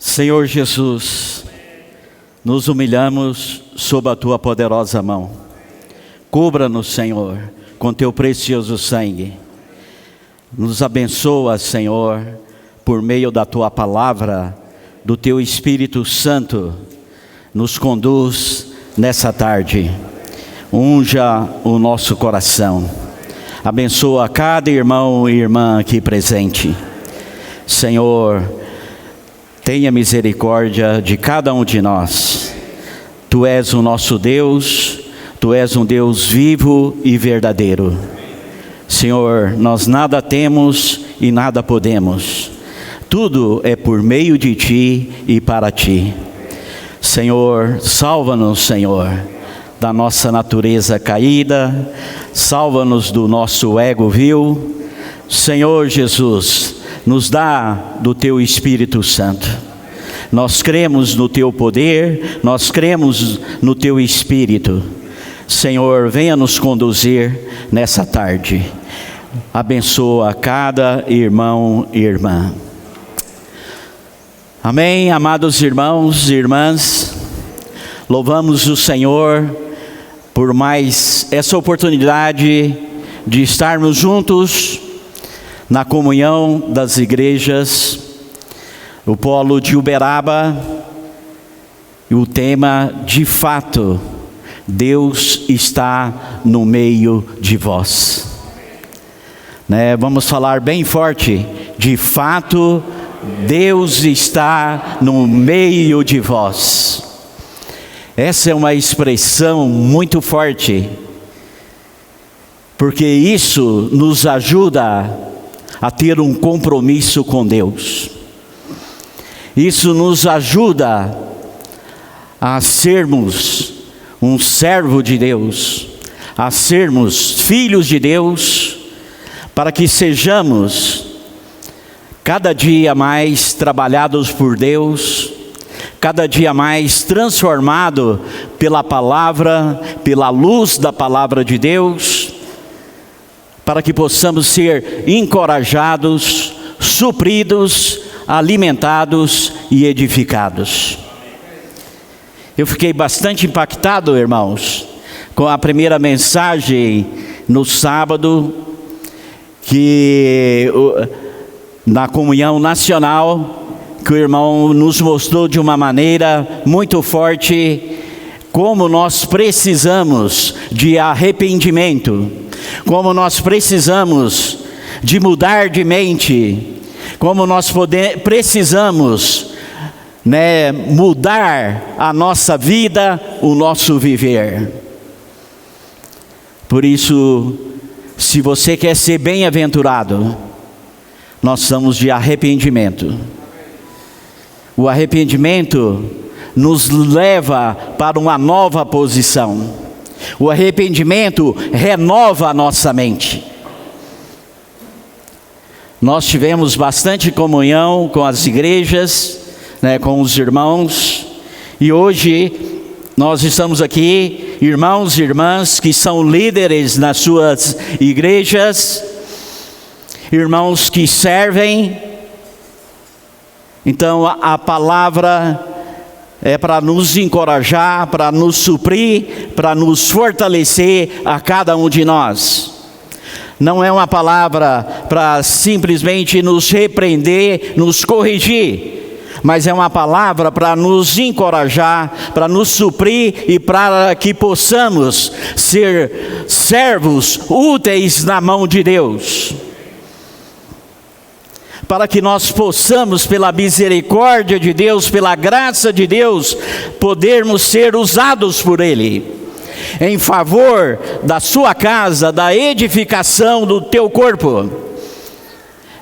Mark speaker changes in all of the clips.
Speaker 1: Senhor Jesus, nos humilhamos sob a Tua poderosa mão. Cubra-nos, Senhor, com Teu precioso sangue. Nos abençoa, Senhor, por meio da Tua palavra, do Teu Espírito Santo. Nos conduz nessa tarde. Unja o nosso coração. Abençoa cada irmão e irmã aqui presente. Senhor, tenha misericórdia de cada um de nós. Tu és o nosso Deus, Tu és um Deus vivo e verdadeiro. Senhor, nós nada temos e nada podemos. Tudo é por meio de Ti e para Ti. Senhor, salva-nos, Senhor, da nossa natureza caída. Salva-nos do nosso ego vil. Senhor Jesus, nos dá do Teu Espírito Santo. Nós cremos no Teu poder, nós cremos no Teu Espírito. Senhor, venha nos conduzir nessa tarde. Abençoa cada irmão e irmã. Amém, amados irmãos e irmãs. Louvamos o Senhor por mais essa oportunidade de estarmos juntos na comunhão das igrejas, o polo de Uberaba, e o tema, de fato, Deus está no meio de vós. Vamos falar bem forte, de fato, Deus está no meio de vós. Essa é uma expressão muito forte, porque isso nos ajuda a ter um compromisso com Deus. Isso nos ajuda a sermos um servo de Deus, a sermos filhos de Deus, para que sejamos cada dia mais trabalhados por Deus, cada dia mais transformado pela palavra, pela luz da palavra de Deus, para que possamos ser encorajados, supridos, alimentados e edificados. Eu fiquei bastante impactado, irmãos, com a primeira mensagem no sábado, que na comunhão nacional, que o irmão nos mostrou de uma maneira muito forte como nós precisamos de arrependimento, como nós precisamos de mudar de mente, como nós precisamos mudar a nossa vida, o nosso viver. Por isso, se você quer ser bem-aventurado, nós somos de arrependimento. O arrependimento nos leva para uma nova posição. O arrependimento renova a nossa mente. Nós tivemos bastante comunhão com as igrejas, com os irmãos, e hoje nós estamos aqui, irmãos e irmãs que são líderes nas suas igrejas, irmãos que servem. Então a palavra é para nos encorajar, para nos suprir, para nos fortalecer a cada um de nós. Não é uma palavra para simplesmente nos repreender, nos corrigir, mas é uma palavra para nos encorajar, para nos suprir e para que possamos ser servos úteis na mão de Deus. Para que nós possamos, pela misericórdia de Deus, pela graça de Deus, podermos ser usados por Ele, em favor da sua casa, da edificação do teu corpo.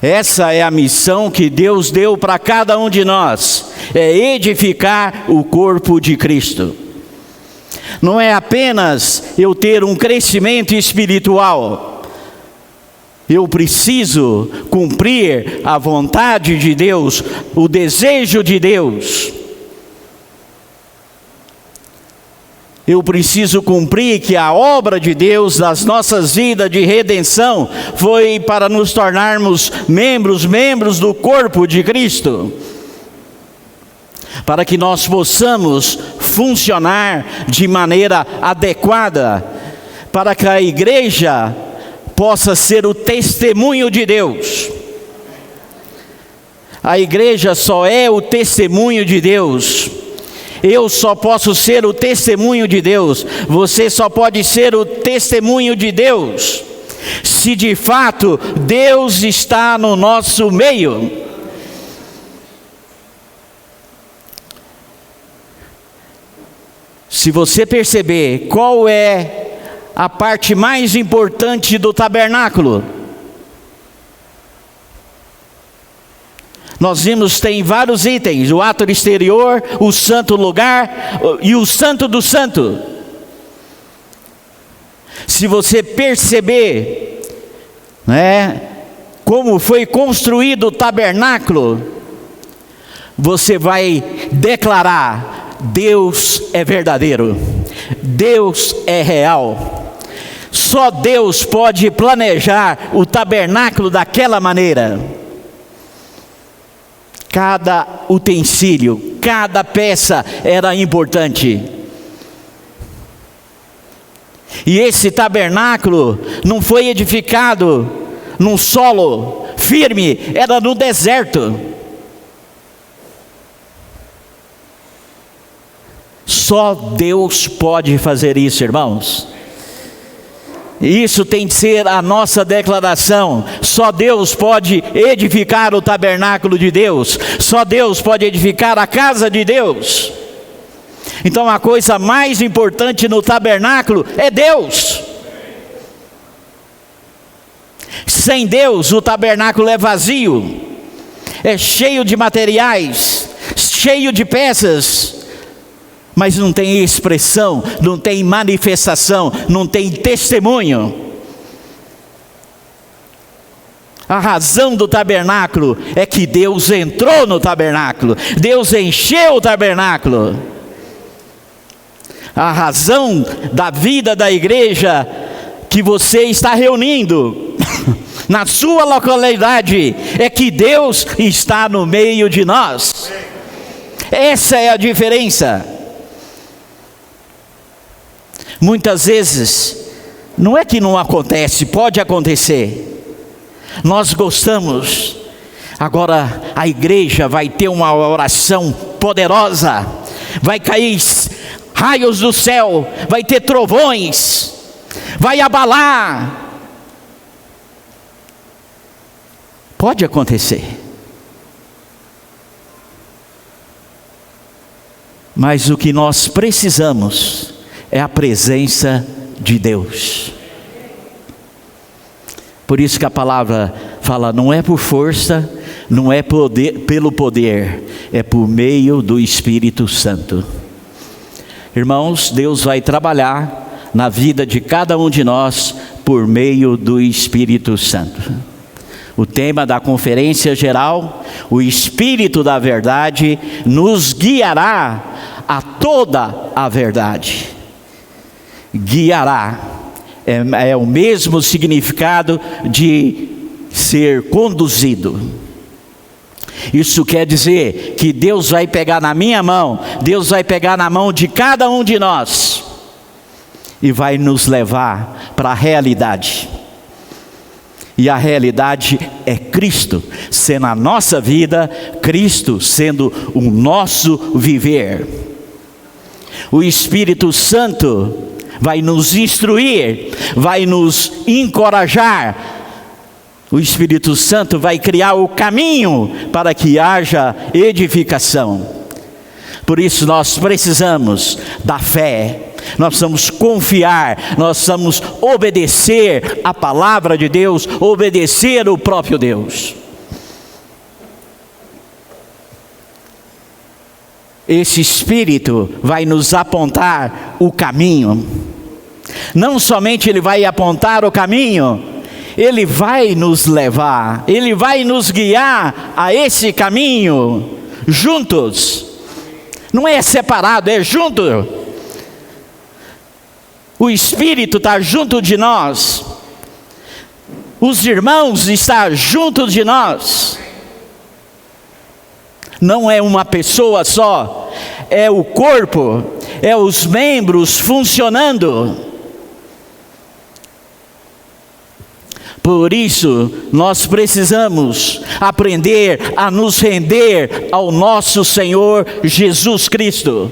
Speaker 1: Essa é a missão que Deus deu para cada um de nós, é edificar o corpo de Cristo. Não é apenas eu ter um crescimento espiritual. Eu preciso cumprir a vontade de Deus, o desejo de Deus. Eu preciso cumprir que a obra de Deus nas nossas vidas de redenção foi para nos tornarmos membros do corpo de Cristo. para que nós possamos funcionar de maneira adequada, para que a igreja possa ser o testemunho de Deus. A igreja só é o testemunho de Deus. Eu só posso ser o testemunho de Deus. Você só pode ser o testemunho de Deus se de fato Deus está no nosso meio. Se você perceber qual é a parte mais importante do tabernáculo, nós vimos, tem vários itens: o ato exterior, o santo lugar e o santo do santo. Se você perceber, como foi construído o tabernáculo, você vai declarar: Deus é verdadeiro, Deus é real. Só Deus pode planejar o tabernáculo daquela maneira. Cada utensílio, cada peça era importante. E esse tabernáculo não foi edificado num solo firme, era no deserto. Só Deus pode fazer isso, irmãos. Isso tem de ser a nossa declaração. Só Deus pode edificar o tabernáculo de Deus. Só Deus pode edificar a casa de Deus. Então a coisa mais importante no tabernáculo é Deus. Sem Deus o tabernáculo é vazio, é cheio de materiais, cheio de peças, mas não tem expressão, não tem manifestação, não tem testemunho. A razão do tabernáculo é que Deus entrou no tabernáculo, Deus encheu o tabernáculo. A razão da vida da igreja que você está reunindo na sua localidade é que Deus está no meio de nós. Essa é a diferença. Muitas vezes, não é que não acontece, pode acontecer. Nós gostamos. Agora a igreja vai ter uma oração poderosa, vai cair raios do céu, vai ter trovões, vai abalar. Pode acontecer. Mas o que nós precisamos é a presença de Deus. Por isso que a palavra fala: não é por força, não é pelo poder, é por meio do Espírito Santo. Irmãos, Deus vai trabalhar na vida de cada um de nós por meio do Espírito Santo. O tema da conferência geral: o Espírito da verdade nos guiará a toda a verdade. Guiará é o mesmo significado de ser conduzido. Isso quer dizer que Deus vai pegar na minha mão, Deus vai pegar na mão de cada um de nós e vai nos levar para a realidade. E a realidade é Cristo sendo a nossa vida, Cristo sendo o nosso viver. O Espírito Santo vai nos instruir, vai nos encorajar. O Espírito Santo vai criar o caminho para que haja edificação. Por isso nós precisamos da fé, nós precisamos confiar, nós precisamos obedecer a palavra de Deus, obedecer o próprio Deus. Esse Espírito vai nos apontar o caminho. Não somente Ele vai apontar o caminho, Ele vai nos levar, Ele vai nos guiar a esse caminho, juntos. Não é separado, é junto. O Espírito está junto de nós. Os irmãos estão junto de nós. Não é uma pessoa só, é o corpo, é os membros funcionando. Por isso, nós precisamos aprender a nos render ao nosso Senhor Jesus Cristo,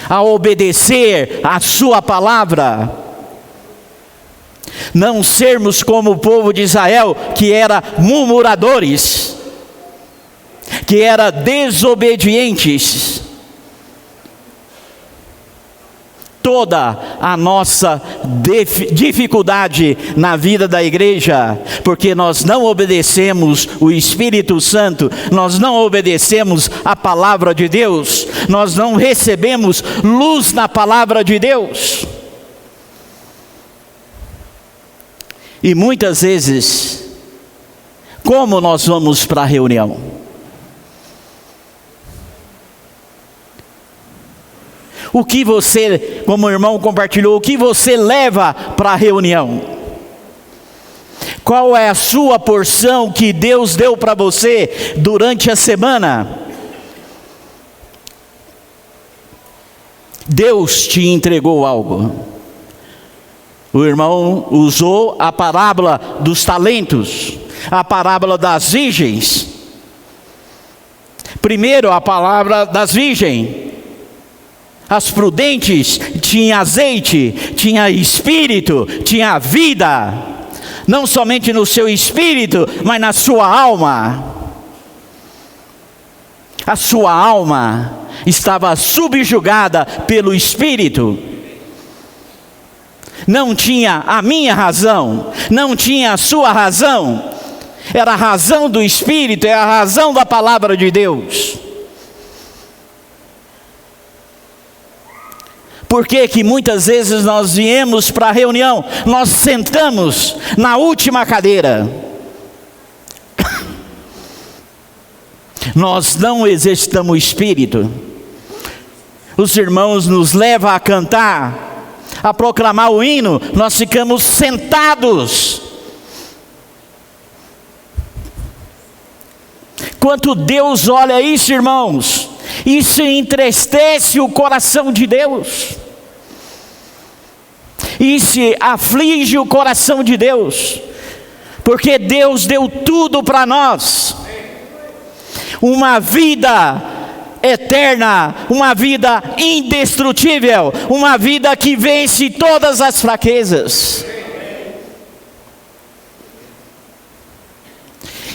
Speaker 1: a obedecer a sua palavra. Não sermos como o povo de Israel, que era murmuradores, que era desobedientes. Toda a nossa dificuldade na vida da igreja, porque nós não obedecemos o Espírito Santo, nós não obedecemos a palavra de Deus, nós não recebemos luz na palavra de Deus. E muitas vezes, como nós vamos para a reunião? O que você, como o irmão compartilhou, o que você leva para a reunião? Qual é a sua porção que Deus deu para você durante a semana? Deus te entregou algo. O irmão usou a parábola dos talentos, a parábola das virgens. Primeiro, a palavra das virgens. As prudentes tinham azeite, tinha espírito, tinha vida. Não somente no seu espírito, mas na sua alma. A sua alma estava subjugada pelo espírito. Não tinha a minha razão, não tinha a sua razão. Era a razão do espírito, é a razão da palavra de Deus. Por que muitas vezes nós viemos para a reunião, nós sentamos na última cadeira? Nós não exercitamos o espírito. Os irmãos nos levam a cantar, a proclamar o hino, nós ficamos sentados. Quanto Deus olha isso, irmãos, isso entristece o coração de Deus. Isso aflige o coração de Deus, porque Deus deu tudo para nós. Uma vida eterna, uma vida indestrutível, uma vida que vence todas as fraquezas.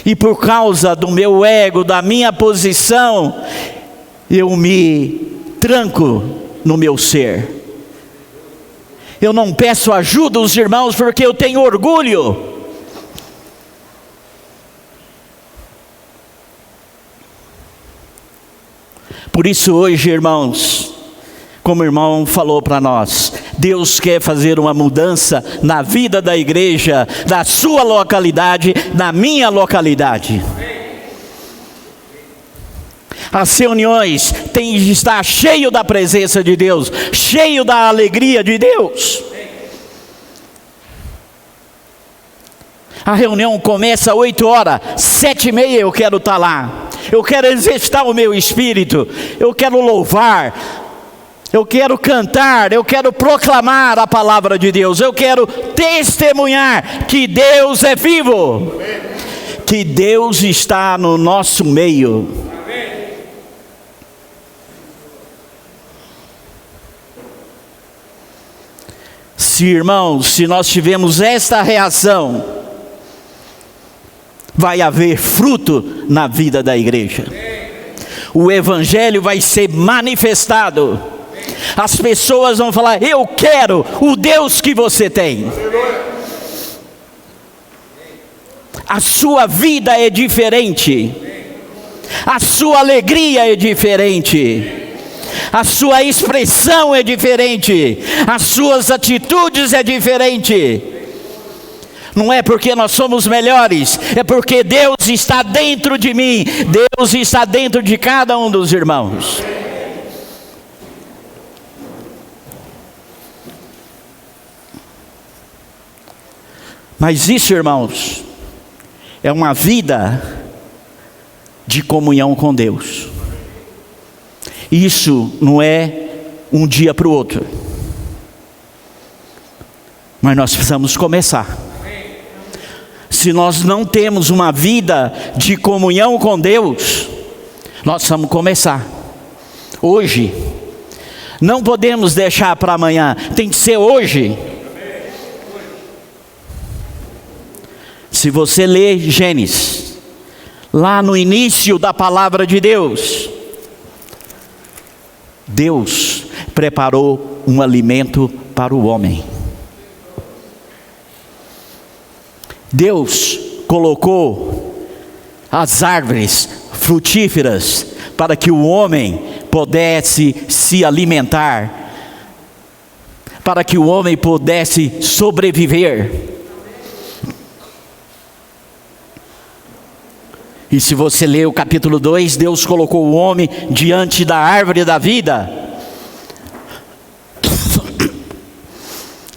Speaker 1: E por causa do meu ego, da minha posição, eu me tranco no meu ser. Eu não peço ajuda aos irmãos porque eu tenho orgulho. Por isso hoje, irmãos, como o irmão falou para nós, Deus quer fazer uma mudança na vida da igreja, da sua localidade, na minha localidade. As reuniões têm de estar cheio da presença de Deus, cheio da alegria de Deus. A reunião começa às 8 horas, 7h30 eu quero estar lá. Eu quero exercitar o meu espírito, eu quero louvar, eu quero cantar, eu quero proclamar a palavra de Deus, eu quero testemunhar que Deus é vivo, que Deus está no nosso meio. Se, irmãos, se nós tivermos esta reação, vai haver fruto na vida da igreja. O evangelho vai ser manifestado. As pessoas vão falar: eu quero o Deus que você tem. A sua vida é diferente. A sua alegria é diferente. A sua expressão é diferente. As suas atitudes é diferente. Não é porque nós somos melhores, é porque Deus está dentro de mim, Deus está dentro de cada um dos irmãos. Mas isso, irmãos, é uma vida de comunhão com Deus. Isso não é um dia para o outro, mas nós precisamos começar. Se nós não temos uma vida de comunhão com Deus, nós precisamos começar hoje. Não podemos deixar para amanhã, tem que ser hoje. Se você ler Gênesis, lá no início da palavra de Deus, Deus preparou um alimento para o homem. Deus colocou as árvores frutíferas para que o homem pudesse se alimentar, para que o homem pudesse sobreviver. E se você ler o capítulo 2, Deus colocou o homem diante da árvore da vida.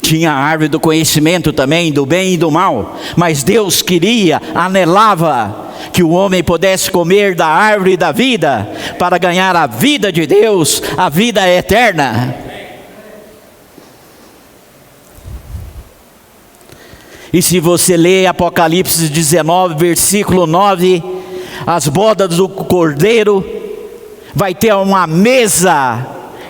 Speaker 1: Tinha a árvore do conhecimento também, do bem e do mal. Mas Deus queria, anelava que o homem pudesse comer da árvore da vida, para ganhar a vida de Deus, a vida eterna. E se você ler Apocalipse 19, versículo 9, as bodas do Cordeiro, vai ter uma mesa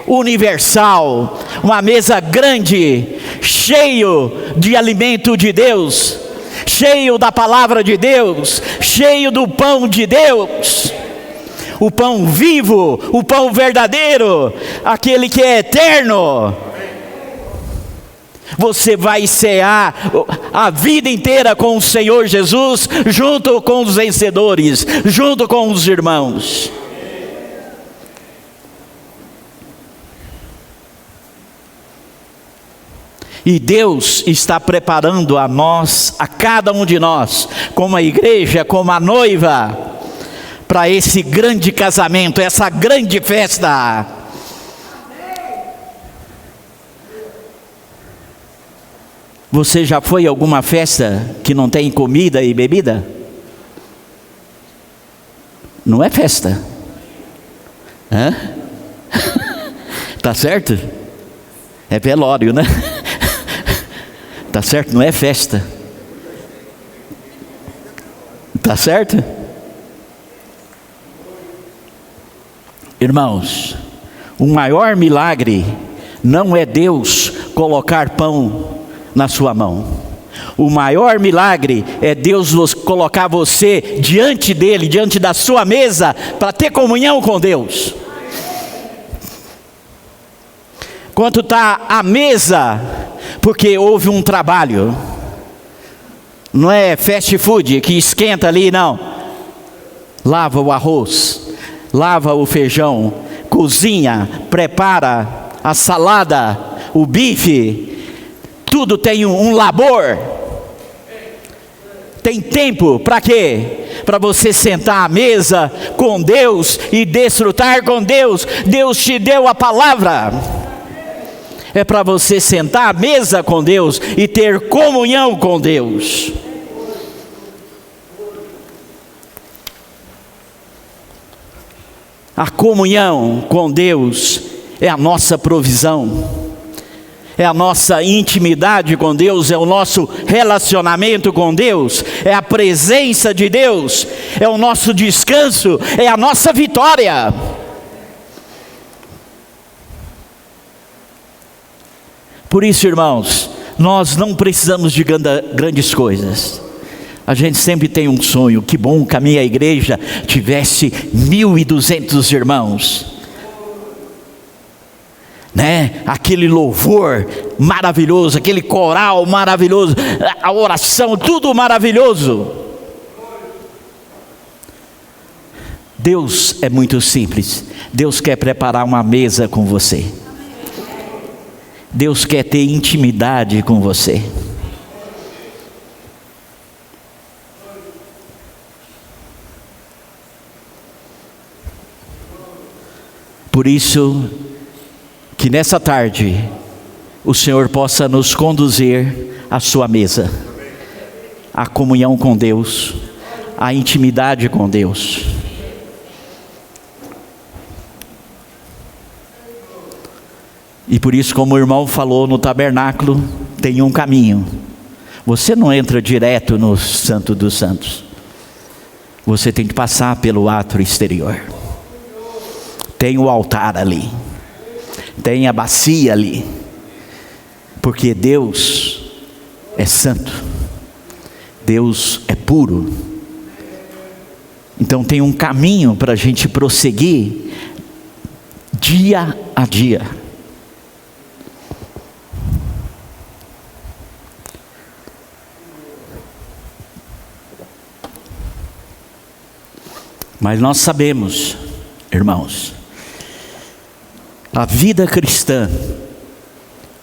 Speaker 1: universal, uma mesa grande, cheio de alimento de Deus, cheio da palavra de Deus, cheio do pão de Deus, o pão vivo, o pão verdadeiro, aquele que é eterno. Você vai cear a vida inteira com o Senhor Jesus, junto com os vencedores, junto com os irmãos. E Deus está preparando a nós, a cada um de nós, como a igreja, como a noiva, para esse grande casamento, essa grande festa. Você já foi a alguma festa que não tem comida e bebida? Não é festa. Hã? Tá certo? É velório, né? Tá certo? Não é festa. Tá certo? Irmãos, o maior milagre não é Deus colocar pão na sua mão. O maior milagre é Deus colocar você diante dele, diante da sua mesa, para ter comunhão com Deus. Quando está à mesa, porque houve um trabalho, não é fast food que esquenta ali, não. Lava o arroz, lava o feijão, cozinha, prepara a salada, o bife. Tudo tem um labor. Tem tempo para quê? Para você sentar à mesa com Deus e desfrutar com Deus. Deus te deu a palavra. É para você sentar à mesa com Deus e ter comunhão com Deus. A comunhão com Deus é a nossa provisão. É a nossa intimidade com Deus, é o nosso relacionamento com Deus, é a presença de Deus, é o nosso descanso, é a nossa vitória. Por isso, irmãos, nós não precisamos de grandes coisas. A gente sempre tem um sonho, que bom que a minha igreja tivesse 1.200 irmãos. Né? Aquele louvor maravilhoso, aquele coral maravilhoso, a oração, tudo maravilhoso. Deus é muito simples. Deus quer preparar uma mesa com você. Deus quer ter intimidade com você. Por isso, que nessa tarde o Senhor possa nos conduzir à sua mesa, à comunhão com Deus, à intimidade com Deus. E por isso, como o irmão falou no tabernáculo, tem um caminho. Você não entra direto no Santo dos Santos. Você tem que passar pelo átrio exterior. Tem o altar ali. Tem a bacia ali. Porque Deus é santo. Deus é puro. Então tem um caminho para a gente prosseguir dia a dia. Mas nós sabemos, irmãos, a vida cristã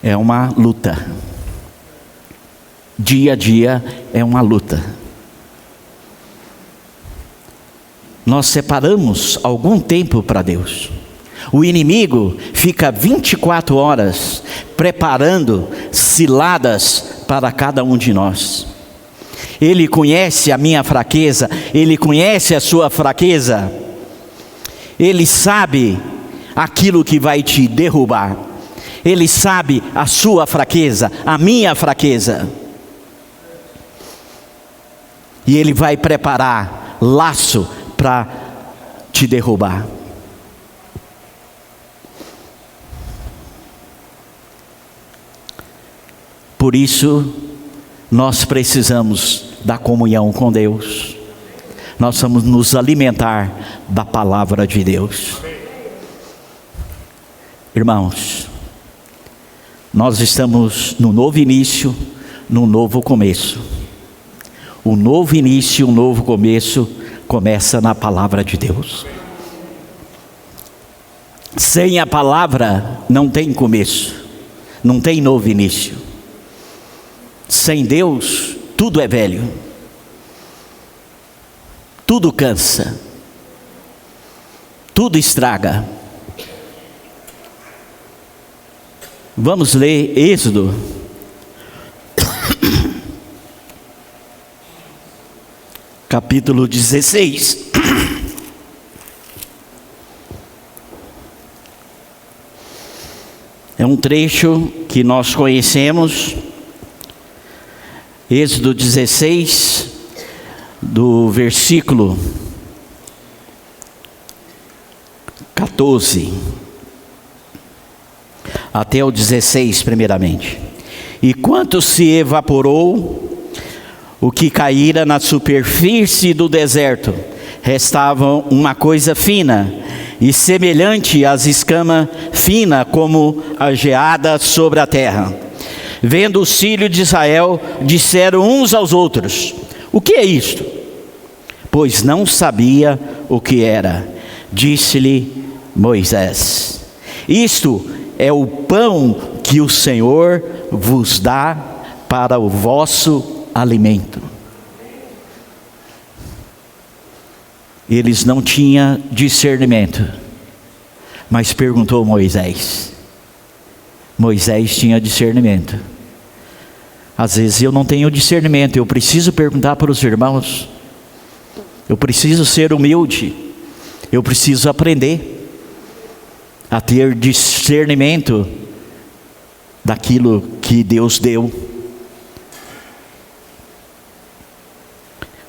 Speaker 1: é uma luta. Dia a dia é uma luta. Nós separamos algum tempo para Deus. O inimigo fica 24 horas preparando ciladas para cada um de nós. Ele conhece a minha fraqueza, ele conhece a sua fraqueza. Ele sabe aquilo que vai te derrubar. Ele sabe a sua fraqueza, a minha fraqueza. E ele vai preparar laço para te derrubar. Por isso, nós precisamos da comunhão com Deus. Nós vamos nos alimentar da palavra de Deus. Irmãos, nós estamos no novo início, no novo começo. O novo início, o novo começo começa na palavra de Deus. Sem a palavra não tem começo, não tem novo início. Sem Deus tudo é velho, tudo cansa, tudo estraga. Vamos ler Êxodo capítulo 16. É um trecho que nós conhecemos. Êxodo 16, do versículo 14 até o 16 primeiramente. E quanto se evaporou o que caíra na superfície do deserto, restava uma coisa fina, e semelhante às escamas fina como a geada sobre a terra. Vendo os filhos de Israel, disseram uns aos outros: o que é isto? Pois não sabia o que era. Disse-lhe Moisés: isto é o pão que o Senhor vos dá para o vosso alimento. Eles não tinham discernimento, mas perguntou Moisés. Moisés tinha discernimento. Às vezes eu não tenho discernimento, eu preciso perguntar para os irmãos. Eu preciso ser humilde. Eu preciso aprender a ter discernimento daquilo que Deus deu.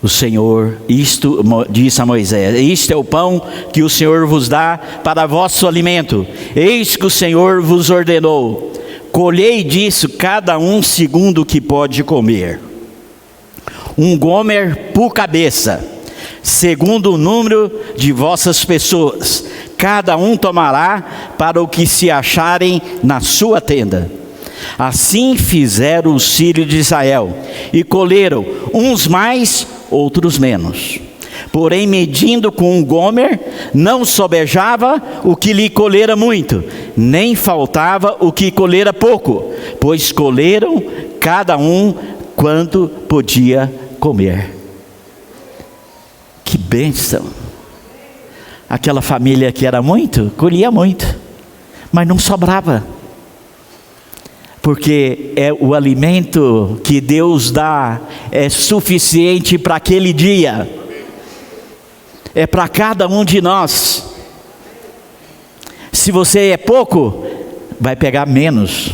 Speaker 1: O Senhor, isto disse a Moisés: isto é o pão que o Senhor vos dá para vosso alimento. Eis que o Senhor vos ordenou: colhei disso cada um segundo o que pode comer. Um gomer por cabeça, segundo o número de vossas pessoas. Cada um tomará para o que se acharem na sua tenda. Assim fizeram os filhos de Israel, e colheram, uns mais, outros menos. Porém, medindo com um gomer, não sobejava o que lhe colhera muito, nem faltava o que colhera pouco, pois colheram cada um quanto podia comer. Que bênção! Aquela família que era muito, colhia muito, mas não sobrava. Porque o alimento que Deus dá é suficiente para aquele dia. É para cada um de nós. Se você é pouco, vai pegar menos.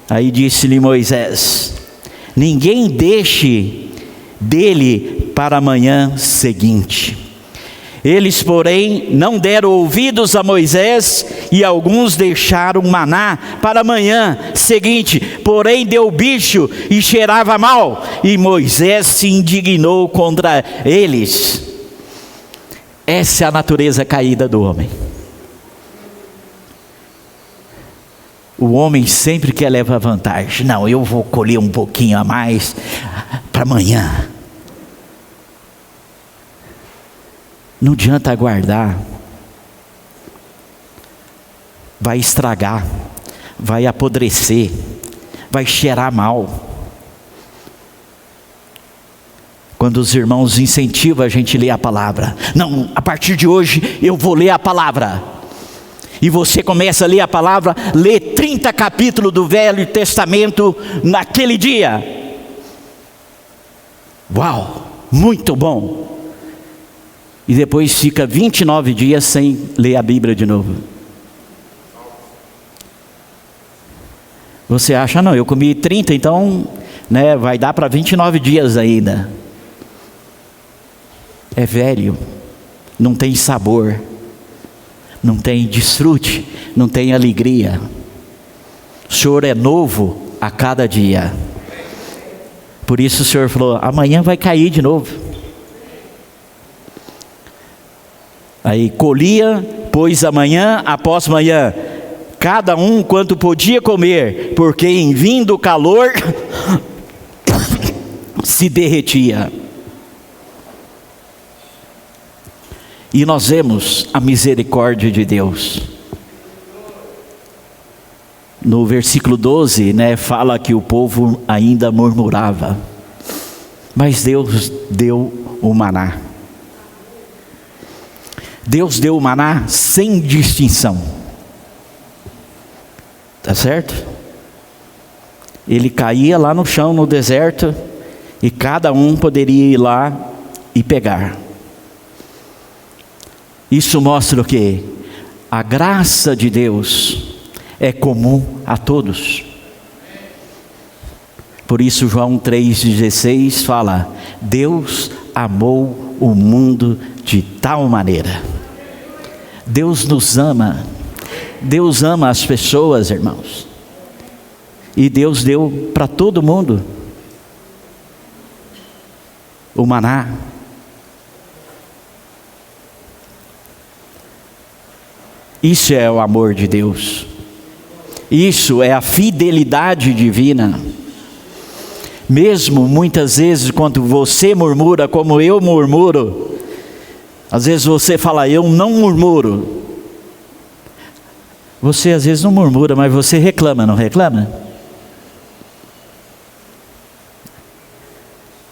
Speaker 1: Aí disse-lhe Moisés: ninguém deixe dele para a manhã seguinte. Eles, porém, não deram ouvidos a Moisés, e alguns deixaram maná para a manhã seguinte, porém deu bicho e cheirava mal, e Moisés se indignou contra eles. Essa é a natureza caída do homem. O homem sempre quer levar vantagem. Não, eu vou colher um pouquinho a mais para amanhã. Não adianta aguardar. Vai estragar, vai apodrecer, vai cheirar mal. Quando os irmãos incentivam a gente a ler a palavra. Não, a partir de hoje eu vou ler a palavra. E você começa a ler a palavra, lê 30 capítulos do Velho Testamento naquele dia. Uau, muito bom. E depois fica 29 dias sem ler a Bíblia de novo. Você acha, não, eu comi 30, então vai dar para 29 dias ainda. É velho, não tem sabor, não tem desfrute, não tem alegria. O Senhor é novo a cada dia. Por isso o Senhor falou, amanhã vai cair de novo. Aí colhia, pois amanhã após manhã, cada um quanto podia comer, porque em vindo o calor, se derretia. E nós vemos a misericórdia de Deus. No versículo 12, fala que o povo ainda murmurava. Mas Deus deu o maná. Deus deu o maná sem distinção. Tá certo? Ele caía lá no chão, no deserto, e cada um poderia ir lá e pegar. Isso mostra o quê? A graça de Deus é comum a todos. Por isso João 3,16 fala: Deus amou o mundo de tal maneira. Deus nos ama. Deus ama as pessoas, irmãos. E Deus deu para todo mundo o maná. Isso é o amor de Deus. Isso é a fidelidade divina. Mesmo muitas vezes quando você murmura como eu murmuro, às vezes você fala, eu não murmuro. Você às vezes não murmura, mas você reclama, não reclama?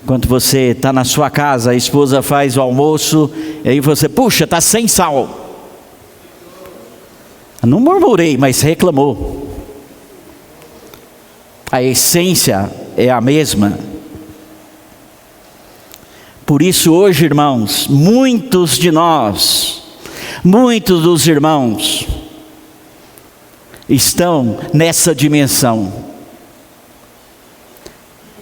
Speaker 1: Quando você está na sua casa, a esposa faz o almoço, e aí você, puxa, está sem sal. Não murmurei, mas reclamou. A essência é a mesma. Por isso hoje, irmãos, muitos de nós, muitos dos irmãos, estão nessa dimensão.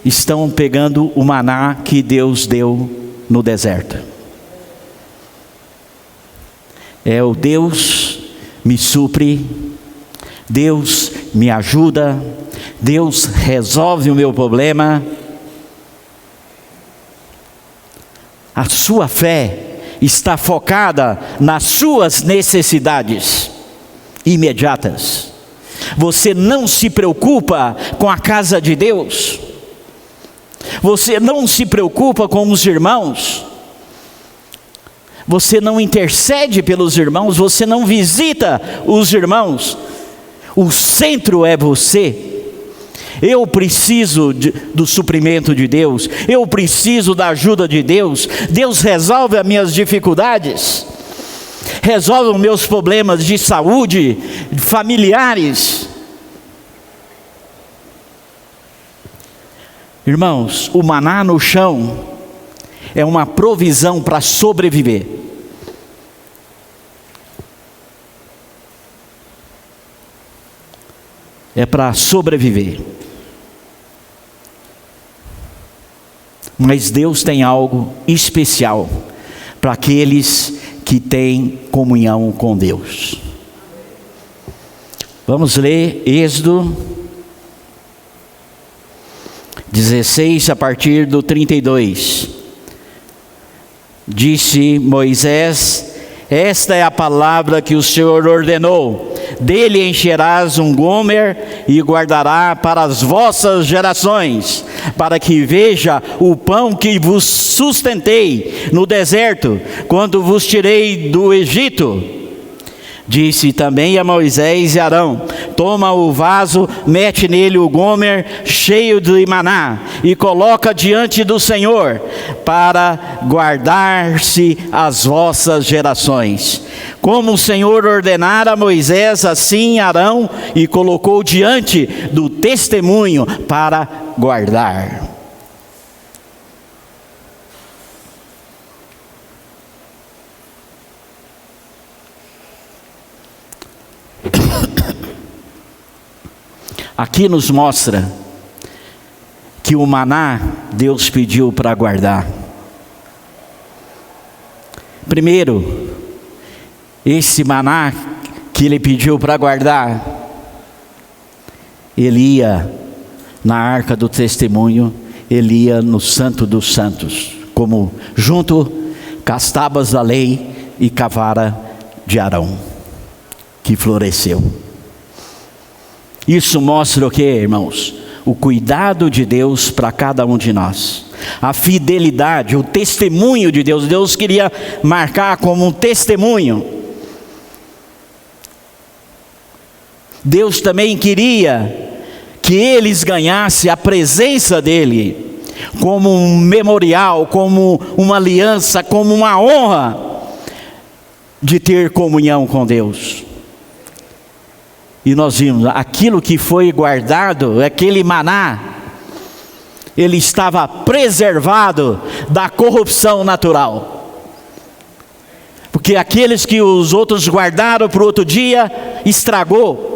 Speaker 1: Estão pegando o maná que Deus deu no deserto. É o Deus me supre, Deus me ajuda, Deus resolve o meu problema. A sua fé está focada nas suas necessidades imediatas. Você não se preocupa com a casa de Deus. Você não se preocupa com os irmãos. Você não intercede pelos irmãos, você não visita os irmãos. O centro é você. Eu preciso do suprimento de Deus. Eu preciso da ajuda de Deus. Deus resolve as minhas dificuldades. Resolve os meus problemas de saúde, familiares. Irmãos, o maná no chão é uma provisão para sobreviver. é para sobreviver. Mas Deus tem algo especial para aqueles que têm comunhão com Deus. Vamos ler Êxodo 16, a partir do 32. Disse Moisés: esta é a palavra que o Senhor ordenou. Dele encherás um gomer e guardará para as vossas gerações, para que veja o pão que vos sustentei no deserto, quando vos tirei do Egito. Disse também a Moisés e Arão: toma o vaso, mete nele o gomer cheio de maná e coloca diante do Senhor, para guardar-se as vossas gerações. Como o Senhor ordenara a Moisés, assim Arão e colocou diante do testemunho para guardar. Aqui nos mostra que o maná Deus pediu para guardar. Primeiro, esse maná que ele pediu para guardar, ele ia na arca do testemunho, ele ia no Santo dos Santos, como junto com as tábuas da lei e com a vara de Arão, que floresceu. Isso mostra o que, irmãos? O cuidado de Deus para cada um de nós. A fidelidade, o testemunho de Deus. Deus queria marcar como um testemunho. Deus também queria que eles ganhassem a presença dEle, como um memorial, como uma aliança, como uma honra de ter comunhão com Deus. E nós vimos, aquilo que foi guardado, aquele maná, ele estava preservado da corrupção natural. Porque aqueles que os outros guardaram para o outro dia, estragou.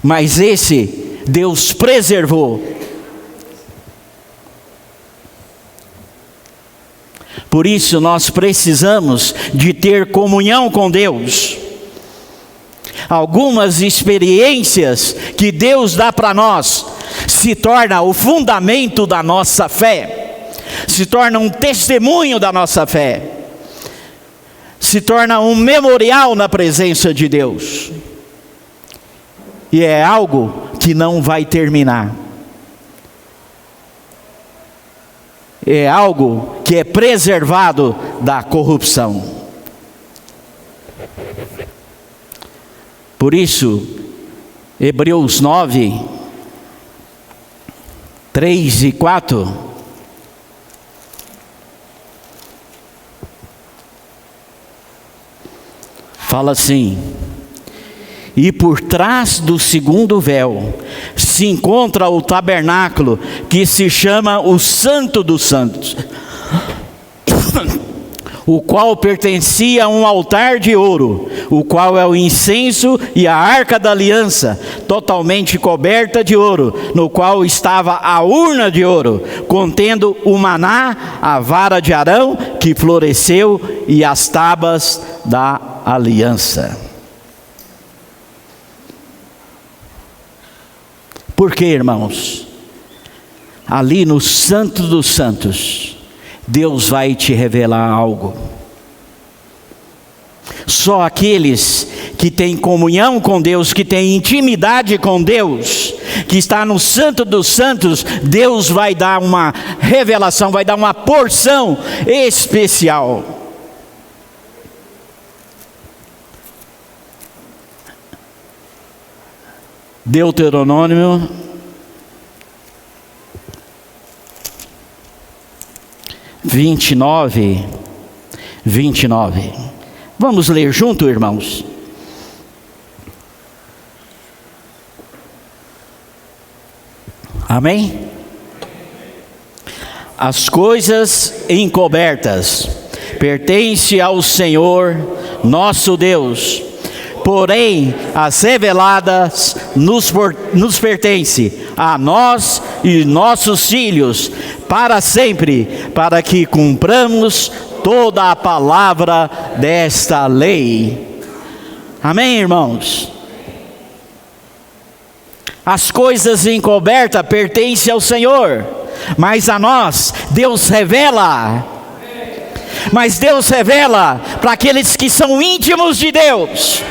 Speaker 1: Mas esse, Deus preservou. Por isso nós precisamos de ter comunhão com Deus. Algumas experiências que Deus dá para nós se torna o fundamento da nossa fé, se torna um testemunho da nossa fé, se torna um memorial na presença de Deus, e é algo que não vai terminar, é algo que é preservado da corrupção. Por isso, Hebreus 9, 3 e 4, fala assim: e por trás do segundo véu se encontra o tabernáculo, que se chama o Santo dos Santos, o qual pertencia a um altar de ouro, o qual é o incenso e a arca da aliança, totalmente coberta de ouro, no qual estava a urna de ouro, contendo o maná, a vara de Arão, que floresceu, e as tábuas da aliança. Por quê, irmãos? Ali no Santo dos Santos, Deus vai te revelar algo. Só aqueles que têm comunhão com Deus, que têm intimidade com Deus, que está no Santo dos Santos, Deus vai dar uma revelação, vai dar uma porção especial. Deuteronômio 29. Vamos ler junto, irmãos? Amém? As coisas encobertas pertencem ao Senhor nosso Deus. porém as reveladas nos pertence a nós e nossos filhos para sempre, para que cumpramos toda a palavra desta lei. Amém, irmãos? As coisas encobertas pertencem ao Senhor, mas a nós Deus revela. Mas Deus revela para aqueles que são íntimos de Deus,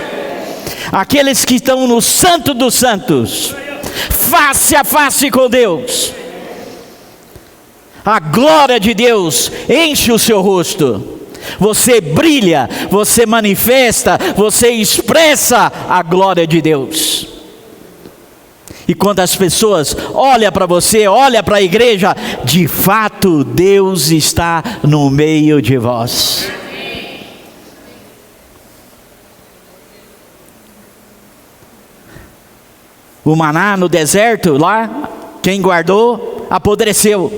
Speaker 1: aqueles que estão no Santo dos Santos, face a face com Deus. A glória de Deus enche o seu rosto. Você brilha, você manifesta, você expressa a glória de Deus. E quando as pessoas olham para você, olham para a igreja, de fato Deus está no meio de vós. O maná no deserto lá, quem guardou, apodreceu.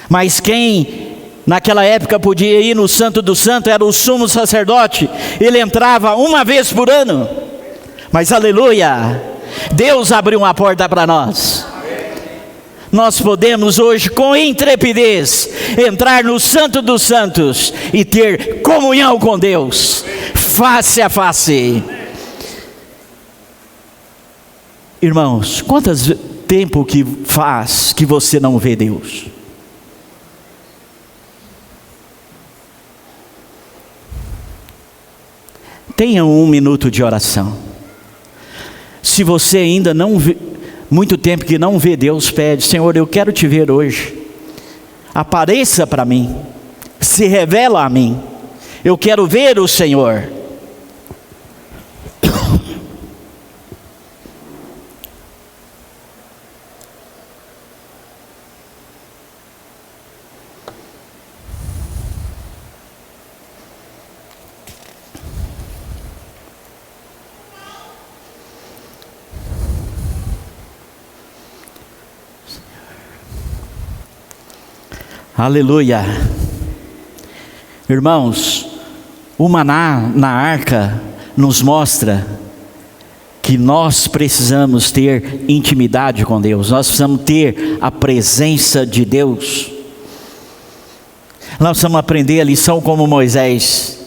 Speaker 1: Mas quem naquela época podia ir no Santo do Santo era o sumo sacerdote. Ele entrava uma vez por ano. Mas aleluia, Deus abriu uma porta para nós. Nós podemos hoje com intrepidez entrar no Santo dos Santos e ter comunhão com Deus, face a face. Irmãos, quanto tempo que faz que você não vê Deus? Tenha 1 minuto de oração. Se você ainda não vê, muito tempo que não vê Deus, pede: Senhor, eu quero te ver hoje. Apareça para mim, se revela a mim. Eu quero ver o Senhor. Aleluia. Irmãos, o maná na arca nos mostra que nós precisamos ter intimidade com Deus. Nós precisamos ter a presença de Deus. Nós precisamos aprender a lição como Moisés.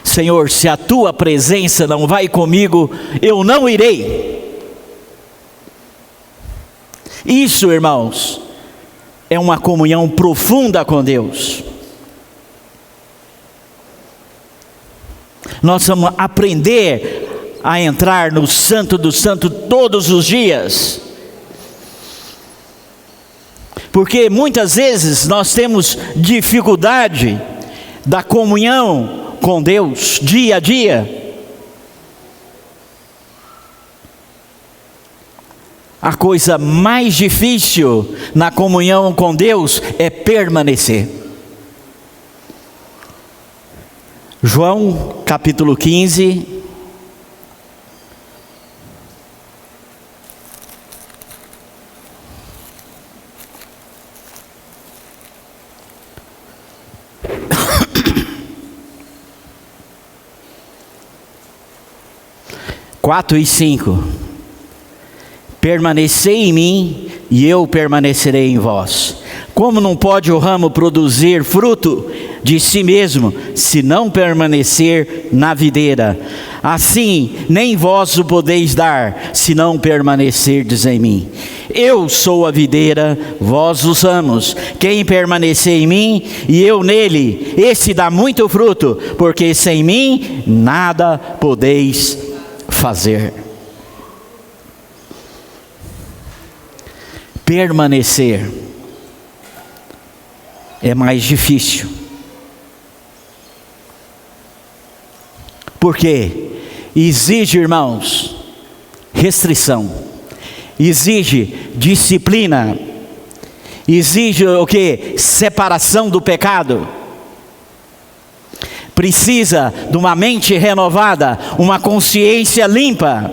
Speaker 1: Senhor, se a tua presença não vai comigo, eu não irei. Isso, irmãos, é uma comunhão profunda com Deus. Nós vamos aprender a entrar no Santo do Santo todos os dias. Porque muitas vezes nós temos dificuldade da comunhão com Deus dia a dia. A coisa mais difícil na comunhão com Deus é permanecer. João capítulo 15. Quatro e 5. Permanecei em mim e eu permanecerei em vós. Como não pode o ramo produzir fruto de si mesmo, se não permanecer na videira? Assim, nem vós o podeis dar, se não permanecerdes em mim. Eu sou a videira, vós os ramos. Quem permanecer em mim e eu nele, esse dá muito fruto, porque sem mim nada podeis fazer. Permanecer é mais difícil. Porque exige, irmãos, restrição, exige disciplina, exige o que? Separação do pecado. Precisa de uma mente renovada, uma consciência limpa.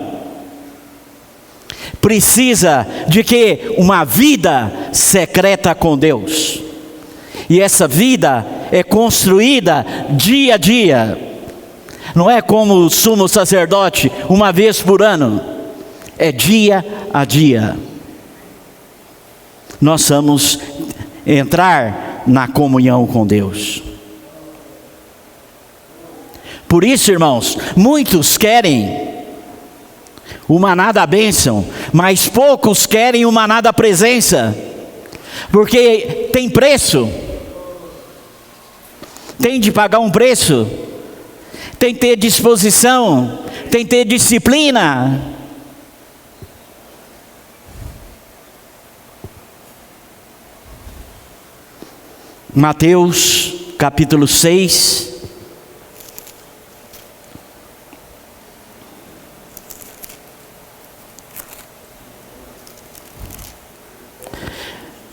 Speaker 1: Precisa de que? Uma vida secreta com Deus. E essa vida é construída dia a dia. Não é como o sumo sacerdote, uma vez por ano. É dia a dia. Nós vamos entrar na comunhão com Deus. Por isso, irmãos, muitos querem o maná da bênção, mas poucos querem o maná da presença, porque tem preço, tem de pagar um preço, tem que ter disposição, tem que ter disciplina. Mateus capítulo 6,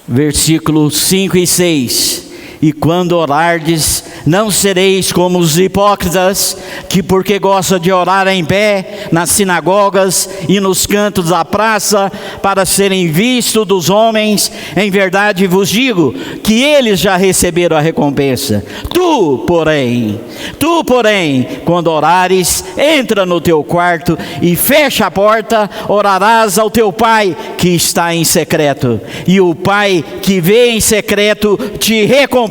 Speaker 1: versículos 5 e 6. E quando orardes, não sereis como os hipócritas, que porque gostam de orar em pé, nas sinagogas e nos cantos da praça, para serem vistos dos homens. Em verdade vos digo, que eles já receberam a recompensa. Tu, porém, quando orares, entra no teu quarto e fecha a porta, orarás ao teu Pai que está em secreto, e o Pai que vê em secreto te recompensará.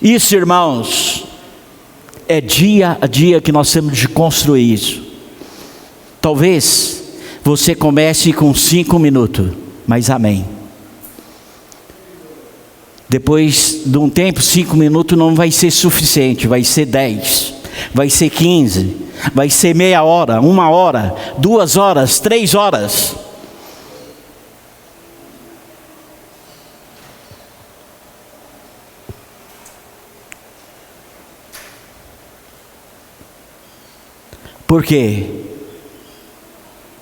Speaker 1: Isso, irmãos, é dia a dia que nós temos de construir isso. Talvez você comece com 5 minutos, mas amém. Depois de um tempo, 5 minutos não vai ser suficiente, vai ser 10, vai ser 15, vai ser meia hora, 1 hora, 2 horas, 3 horas. Porque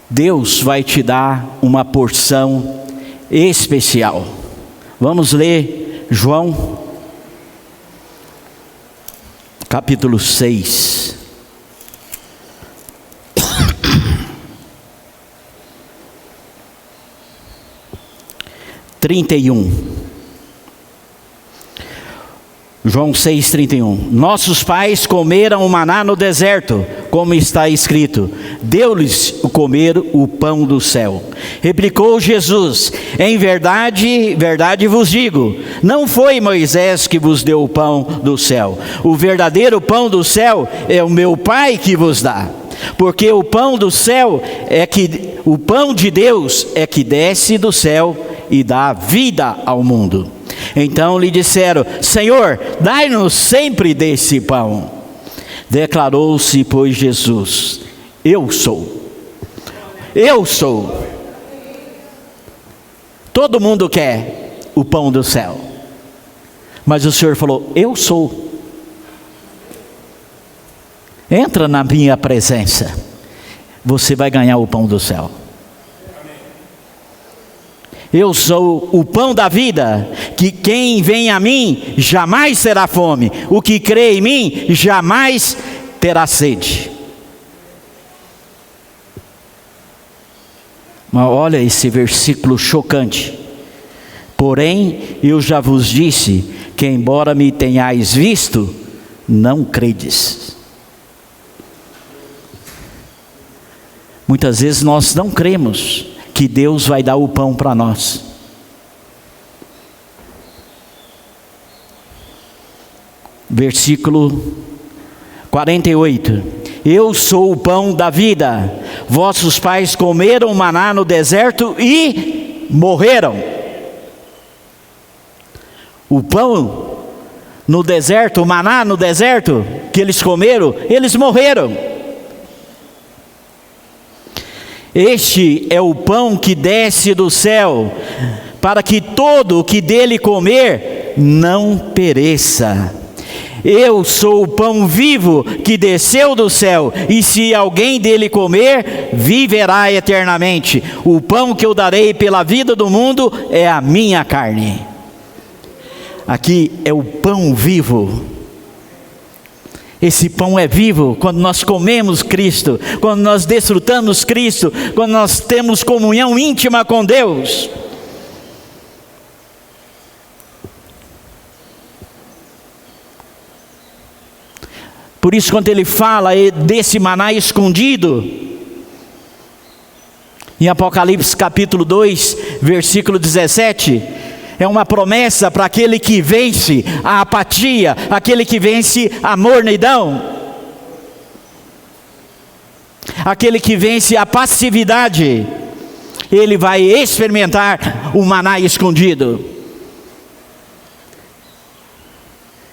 Speaker 1: Deus vai te dar uma porção especial. Vamos ler João, capítulo 6. João 6,31. Nossos pais comeram o maná no deserto, como está escrito: deu-lhes o comer o pão do céu. Replicou Jesus: em verdade, verdade vos digo, não foi Moisés que vos deu o pão do céu. O verdadeiro pão do céu é o meu Pai que vos dá. Porque o pão do céu o pão de Deus é que desce do céu e dá vida ao mundo. Então lhe disseram: Senhor, dai-nos sempre desse pão. Declarou-se, pois, Jesus: eu sou. Todo mundo quer o pão do céu, mas o Senhor falou: eu sou. Entra na minha presença, você vai ganhar o pão do céu. Eu sou o pão da vida, que quem vem a mim jamais terá fome, o que crê em mim jamais terá sede. Mas olha esse versículo chocante. Porém, eu já vos disse que embora me tenhais visto, não credes. Muitas vezes nós não cremos que Deus vai dar o pão para nós. Versículo 48. Eu sou o pão da vida. Vossos pais comeram maná no deserto e morreram. O pão no deserto, o maná no deserto que eles comeram, eles morreram. Este é o pão que desce do céu, para que todo o que dele comer não pereça. Eu sou o pão vivo que desceu do céu, e se alguém dele comer, viverá eternamente. O pão que eu darei pela vida do mundo é a minha carne. Aqui é o pão vivo. Esse pão é vivo quando nós comemos Cristo, quando nós desfrutamos Cristo, quando nós temos comunhão íntima com Deus. Por isso, quando ele fala desse maná escondido, em Apocalipse capítulo 2, versículo 17, é uma promessa para aquele que vence a apatia, aquele que vence a mornidão, aquele que vence a passividade. Ele vai experimentar o maná escondido.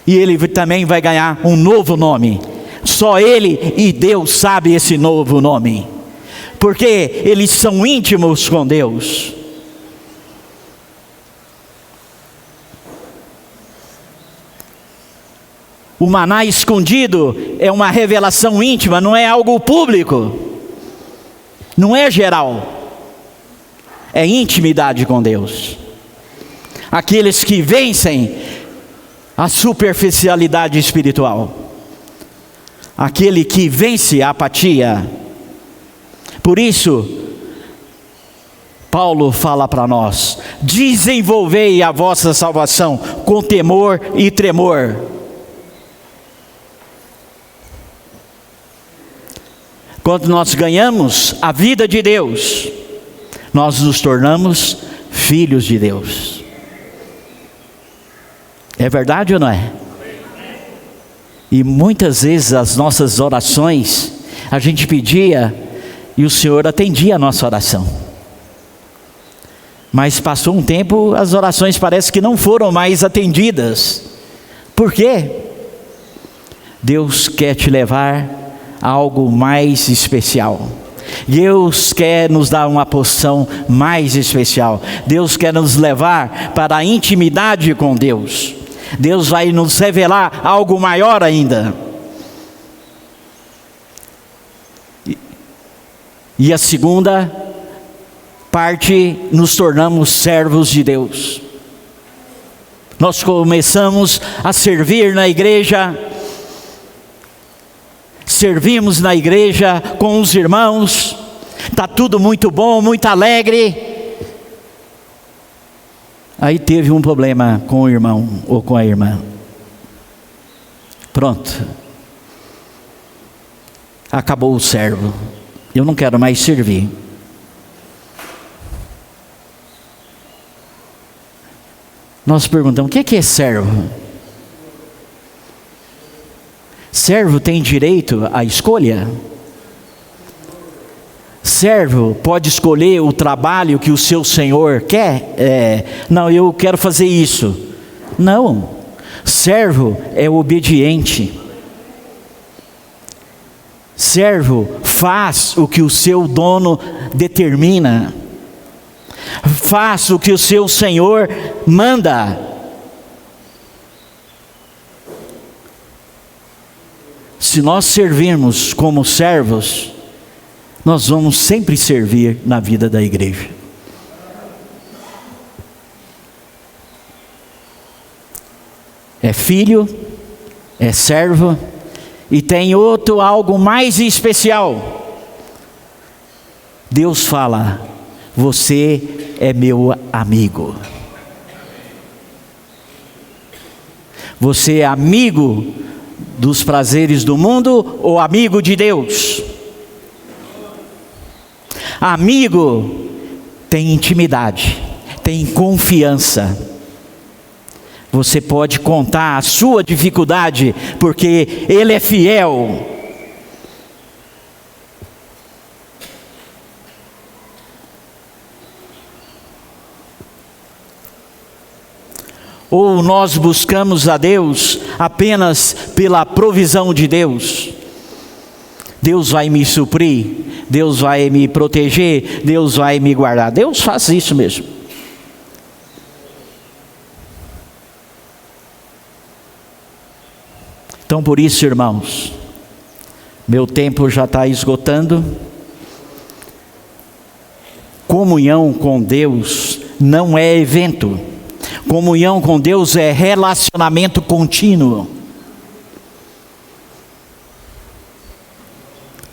Speaker 1: E ele também vai ganhar um novo nome. Só ele e Deus sabe esse novo nome, porque eles são íntimos com Deus. O maná escondido é uma revelação íntima, não é algo público, não é geral, é intimidade com Deus. Aqueles que vencem a superficialidade espiritual, aquele que vence a apatia. Por isso, Paulo fala para nós: desenvolvei a vossa salvação com temor e tremor. Quando nós ganhamos a vida de Deus, nós nos tornamos filhos de Deus. É verdade ou não é? E muitas vezes as nossas orações, a gente pedia e o Senhor atendia a nossa oração. Mas passou um tempo, as orações parece que não foram mais atendidas. Por quê? Deus quer te levar a algo mais especial. Deus quer nos dar uma porção mais especial. Deus quer nos levar para a intimidade com Deus. Deus vai nos revelar algo maior ainda. E a segunda parte, nos tornamos servos de Deus. Nós começamos a servir na igreja, servimos na igreja com os irmãos, está tudo muito bom, muito alegre. Aí teve um problema com o irmão ou com a irmã. Pronto. Acabou o servo. Eu não quero mais servir. Nós perguntamos: o que é servo? Servo tem direito à escolha? Servo pode escolher o trabalho que o seu senhor quer? Não, eu quero fazer isso. Não. Servo é obediente. Servo faz o que o seu dono determina. Faz o que o seu senhor manda. Se nós servirmos como servos, nós vamos sempre servir na vida da igreja. É filho, é servo, e tem algo mais especial. Deus fala: você é meu amigo. Você é amigo dos prazeres do mundo ou amigo de Deus? Amigo tem intimidade, tem confiança. Você pode contar a sua dificuldade, porque Ele é fiel. Ou nós buscamos a Deus apenas pela provisão de Deus? Deus vai me suprir, Deus vai me proteger, Deus vai me guardar. Deus faz isso mesmo. Então, por isso, irmãos, meu tempo já está esgotando. Comunhão com Deus não é evento. Comunhão com Deus é relacionamento contínuo.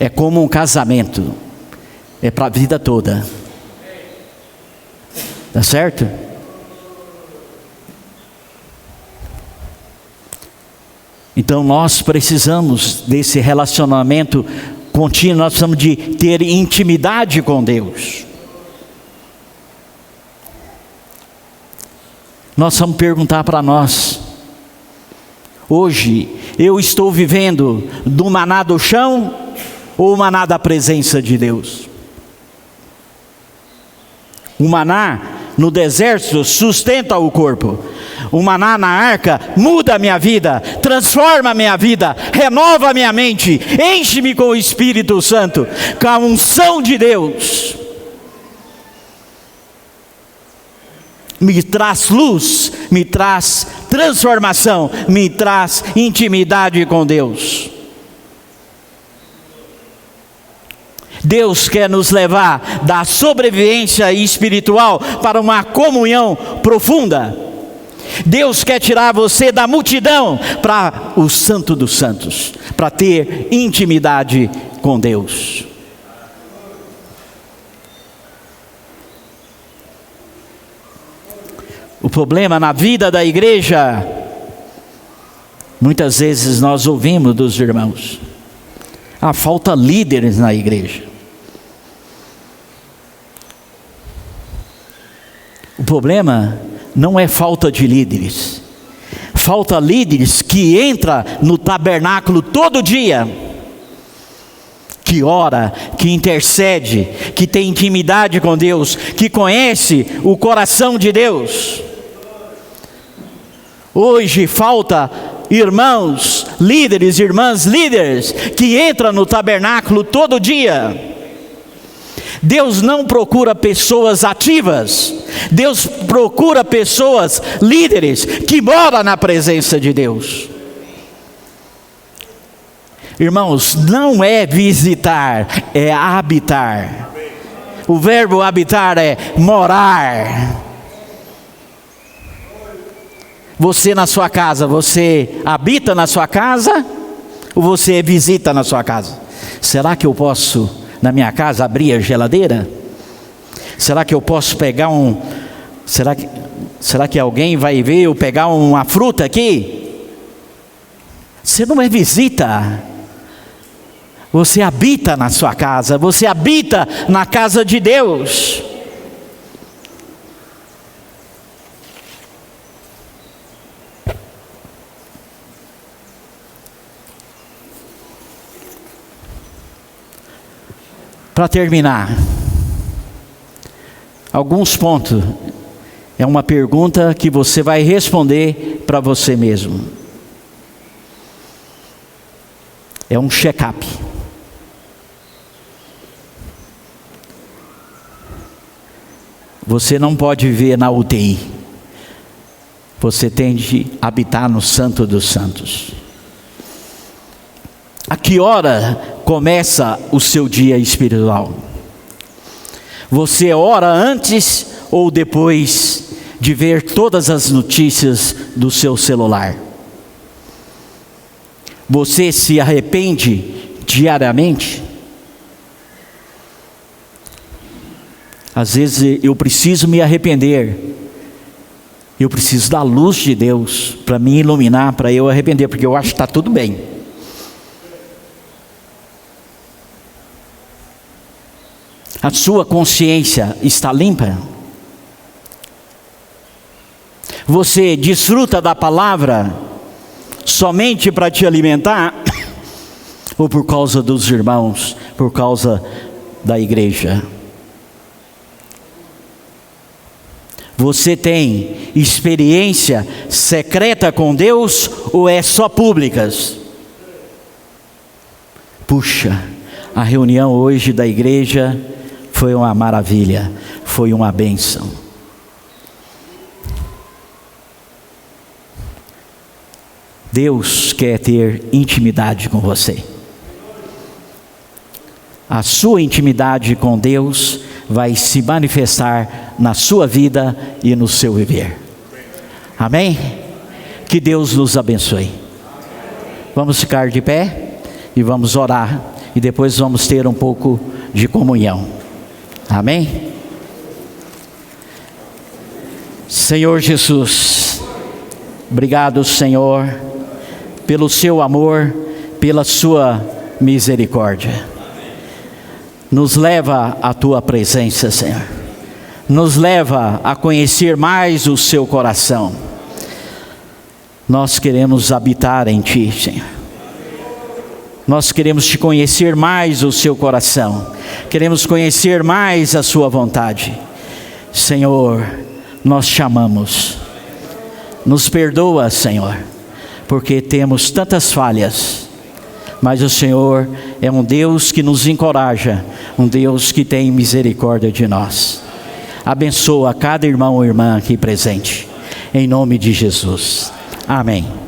Speaker 1: é como um casamento, é para a vida toda. Tá certo? Então nós precisamos desse relacionamento contínuo, nós precisamos de ter intimidade com Deus. Nós vamos perguntar para nós: hoje eu estou vivendo do maná do chão ou o maná da presença de Deus? O maná no deserto sustenta o corpo. O maná na arca muda a minha vida, transforma a minha vida, renova a minha mente, enche-me com o Espírito Santo, com a unção de Deus. Me traz luz, me traz transformação, me traz intimidade com Deus. Deus quer nos levar da sobrevivência espiritual para uma comunhão profunda. Deus quer tirar você da multidão para o Santo dos Santos, para ter intimidade com Deus. O problema na vida da igreja, muitas vezes nós ouvimos dos irmãos: falta líderes na igreja. O problema não é falta de líderes. Falta líderes que entram no tabernáculo todo dia, que ora, que intercede, que tem intimidade com Deus, que conhece o coração de Deus. Hoje falta irmãos, líderes, irmãs líderes, que entram no tabernáculo todo dia. Deus não procura pessoas ativas, Deus procura pessoas líderes, que moram na presença de Deus. Irmãos, não é visitar, é habitar. O verbo habitar é morar. Você na sua casa, você habita na sua casa ou você visita na sua casa? Será que eu posso, na minha casa, abrir a geladeira? Será que eu posso pegar será que alguém vai ver eu pegar uma fruta aqui? Você não é visita, você habita na sua casa, você habita na casa de Deus. Para terminar, alguns pontos, é uma pergunta que você vai responder para você mesmo. É um check-up. Você não pode viver na UTI. Você tem de habitar no Santo dos Santos. A que hora começa o seu dia espiritual? Você ora antes ou depois de ver todas as notícias do seu celular? Você se arrepende diariamente? Às vezes eu preciso me arrepender. Eu preciso da luz de Deus para me iluminar, para eu arrepender, porque eu acho que está tudo bem. A sua consciência está limpa? Você desfruta da palavra somente para te alimentar? Ou por causa dos irmãos, por causa da igreja? Você tem experiência secreta com Deus ou é só públicas? Puxa, a reunião hoje da igreja foi uma maravilha, foi uma bênção. Deus quer ter intimidade com você. A sua intimidade com Deus vai se manifestar na sua vida e no seu viver. Amém? Que Deus nos abençoe. Vamos ficar de pé e vamos orar e depois vamos ter um pouco de comunhão. Amém? Senhor Jesus, obrigado, Senhor, pelo seu amor, pela sua misericórdia. Nos leva à tua presença, Senhor. Nos leva a conhecer mais o seu coração. Nós queremos habitar em ti, Senhor. Nós queremos te conhecer mais o seu coração. Queremos conhecer mais a sua vontade. Senhor, nós te amamos. Nos perdoa, Senhor, porque temos tantas falhas. Mas o Senhor é um Deus que nos encoraja, um Deus que tem misericórdia de nós. Abençoa cada irmão ou irmã aqui presente, em nome de Jesus. Amém.